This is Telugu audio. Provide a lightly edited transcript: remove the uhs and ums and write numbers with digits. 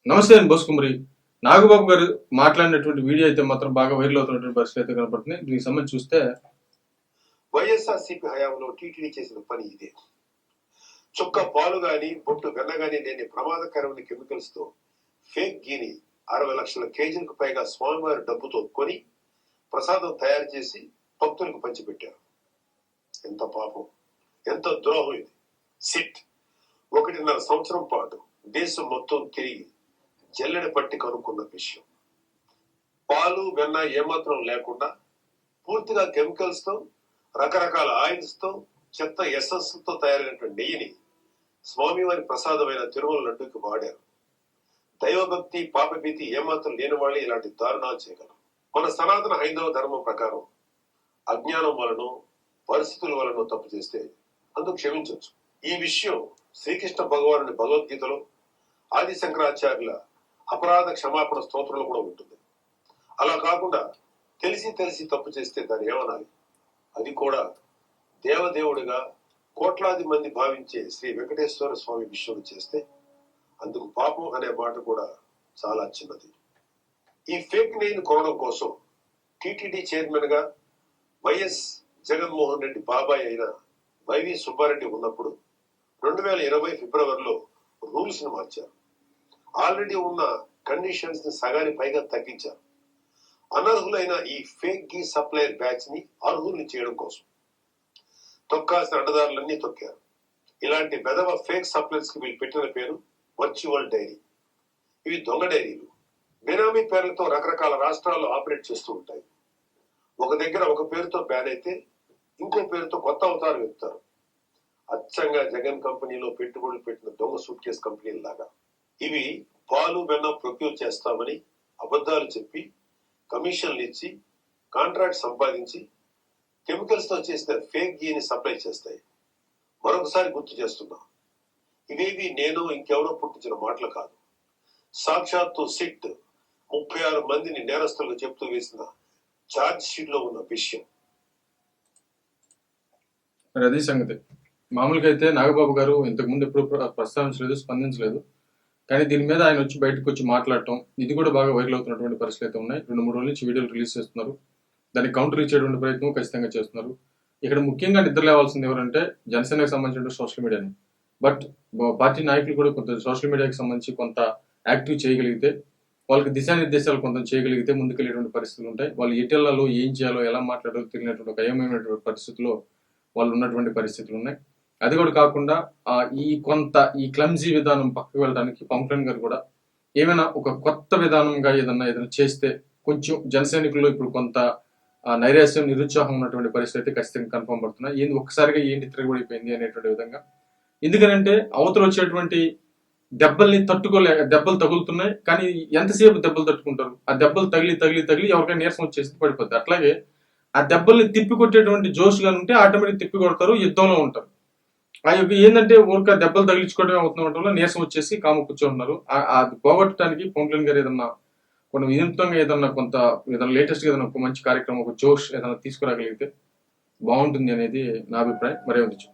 నమస్తే అండి బోసుకుమరి. నాగబాబు గారు మాట్లాడినటువంటి వీడియో అయితే మాత్రం బాగా వైరల్ అవుతున్నటువంటి పరిస్థితి అయితే కనపడుతుంది. దీనికి సంబంధించి చూస్తే వైఎస్ఆర్సీపీ హయాంలో టీటీడీ చేసిన పని ఇదే. చుక్క పాలు గాని బొట్టు వెన్న గాని లేని ప్రమాదకరమైన కెమికల్స్ తో ఫేక్ గీని 60 లక్షల కేజీలకు పైగా స్వామివారి డబ్బుతో కొని ప్రసాదం తయారు చేసి భక్తులకు పంచిపెట్టారు. ఎంత పాపం, ఎంత ద్రోహం ఇది. సిట్ 1.5 సంవత్సరం పాటు దేశం మొత్తం తిరిగి జల్లెడ పట్టి కనుక్కున్న విషయం. పాలు వెన్న ఏమాత్రం లేకుండా పూర్తిగా కెమికల్స్ తో, రకరకాల ఆయిల్స్ తో, చెత్త ఎసెన్స్ తో తయారైనటువంటి నెయ్యిని స్వామివారి ప్రసాదమైన తిరుమల లడ్డూకి వాడారు. దైవభక్తి పాపభీతి ఏమాత్రం లేని వాళ్ళే ఇలాంటి దారుణాలు చేయగలరు. మన సనాతన హైందవ ధర్మం ప్రకారం అజ్ఞానం వలన, పరిస్థితుల వలన తప్పు చేస్తే అందుకు క్షమించవచ్చు. ఈ విషయం శ్రీకృష్ణ భగవానుడి భగవద్గీతలో, ఆది శంకరాచార్యుల అపరాధ క్షమాపణ స్తోత్రంలో కూడా ఉంటుంది. అలా కాకుండా తెలిసి తెలిసి తప్పు చేస్తే దాన్ని ఏమనాలి? అది కూడా దేవదేవుడిగా కోట్లాది మంది భావించే శ్రీ వెంకటేశ్వర స్వామి విషయం చేస్తే అందుకు పాపం అనే మాట కూడా చాలా చిన్నది. ఈ ఫేక్ నెయ్యిని కొనడం కోసం టీటీడీ చైర్మన్ గా వైఎస్ జగన్మోహన్ రెడ్డి బాబాయ్ అయిన వైవి సుబ్బారెడ్డి ఉన్నప్పుడు 2020 ఫిబ్రవరిలో రూల్స్ ను మార్చారు. ఆల్రెడీ ఉన్న కండిషన్స్ ని సగాని పైగా తగ్గించారు. అనర్హులైన ఈ ఫేక్ గీ సప్లయర్ బ్యాచ్ ని అర్హుల్ని చేయడం కోసం తొక్కాల్సిన అడ్డదారులన్నీ తొక్కారు. ఇలాంటి బెదవ ఫేక్ సప్లయర్స్ కి వీళ్ళు పెట్టిన పేరు వర్చువల్ డైరీ. ఇవి దొంగ డైరీలు. బెనామీ పేర్లతో రకరకాల రాష్ట్రాల్లో ఆపరేట్ చేస్తూ ఉంటాయి. ఒక దగ్గర ఒక పేరుతో బ్యాన్ అయితే ఇంకో పేరుతో కొత్త అవతారం ఎత్తారు. అచ్చంగా జగన్ కంపెనీలో పెట్టుబడులు పెట్టిన దొంగ సూట్ కేసు కంపెనీల లాగా. ఇవి పాలు వెన్న ప్రొక్యూర్ చేస్తామని అబద్ధాలు చెప్పి కమిషన్లు ఇచ్చి కాంట్రాక్ట్ సంపాదించి కెమికల్స్ తో చేసిన ఫేక్ గీని సప్లై చేస్తాయి. మరొకసారి గుర్తు చేస్తున్నా, ఇవేవి నేను ఇంకెవరో పుట్టించిన మాటలు కాదు. సాక్షాత్తు సిట్ 36 మందిని నేరస్తులుగా చెప్తూ వేసిన ఛార్జ్ షీట్ లో ఉన్న విషయం. అది సంగతి. మామూలుగా అయితే నాగబాబు గారు ఇంతకుముందు ఎప్పుడు ప్రస్తావించలేదు, స్పందించలేదు. కానీ దీని మీద ఆయన వచ్చి బయటకు వచ్చి మాట్లాడటం, ఇది కూడా బాగా వైరల్ అవుతున్నటువంటి పరిస్థితులు అయితే ఉన్నాయి. 2-3 రోజుల నుంచి వీడియోలు రిలీజ్ చేస్తున్నారు. దాన్ని కౌంటర్ ఇచ్చేటువంటి ప్రయత్నం ఖచ్చితంగా చేస్తున్నారు. ఇక్కడ ముఖ్యంగా నిద్ర లేవాల్సింది ఎవరంటే జనసేనకు సంబంధించిన సోషల్ మీడియాని. బట్ పార్టీ నాయకులు కూడా కొంత సోషల్ మీడియాకి సంబంధించి కొంత యాక్టివ్ చేయగలిగితే, వాళ్ళకి దిశానిర్దేశాలు కొంత చేయగలిగితే ముందుకెళ్ళేటువంటి పరిస్థితులు ఉంటాయి. వాళ్ళు ఎటెళ్లలో ఏం చేయాలో, ఎలా మాట్లాడాలో తెలియనటువంటి ఒక అయోమయమైనటువంటి పరిస్థితుల్లో వాళ్ళు ఉన్నటువంటి పరిస్థితులు ఉన్నాయి. అది కూడా కాకుండా ఈ క్లమ్జీ విధానం పక్కకు వెళ్ళడానికి పవన్ కళ్యాణ్ గారు కూడా ఏమైనా ఒక కొత్త విధానంగా ఏదైనా చేస్తే కొంచెం జనసైనికుల్లో ఇప్పుడు కొంత నైరాశ్యం, నిరుత్సాహం ఉన్నటువంటి పరిస్థితి ఖచ్చితంగా కన్ఫర్మ్ పడుతున్నాయి. ఒక్కసారిగా ఏంటి తిరగబడిపోయింది అనేటువంటి విధంగా. ఎందుకనంటే అవతల వచ్చేటువంటి దెబ్బలు తగులుతున్నాయి. కానీ ఎంతసేపు దెబ్బలు తట్టుకుంటారు? ఆ దెబ్బలు తగిలి ఎవరికైనా నీరసం వచ్చేసి పడిపోద్ది. అట్లాగే ఆ దెబ్బల్ని తిప్పి కొట్టేటువంటి జోష్గా ఉంటే ఆటోమేటిక్ తిప్పి కొడతారు, యుద్ధంలో ఉంటారు. ఏంటంటే ఊరిక దెబ్బలు తగిలించుకోవడమే అవుతున్న వల్ల నీరసం వచ్చేసి కాము కూర్చోంటున్నారు. అది పోగొట్టడానికి పవన్ కళ్యాణ్ గారు ఏదన్నా కొన్ని వినూత్నంగా ఏదన్నా లేటెస్ట్ గా ఏదైనా ఒక మంచి కార్యక్రమం, ఒక జోష్ ఏదైనా తీసుకురాగలిగితే బాగుంటుంది అనేది నా అభిప్రాయం. మరేమిటి?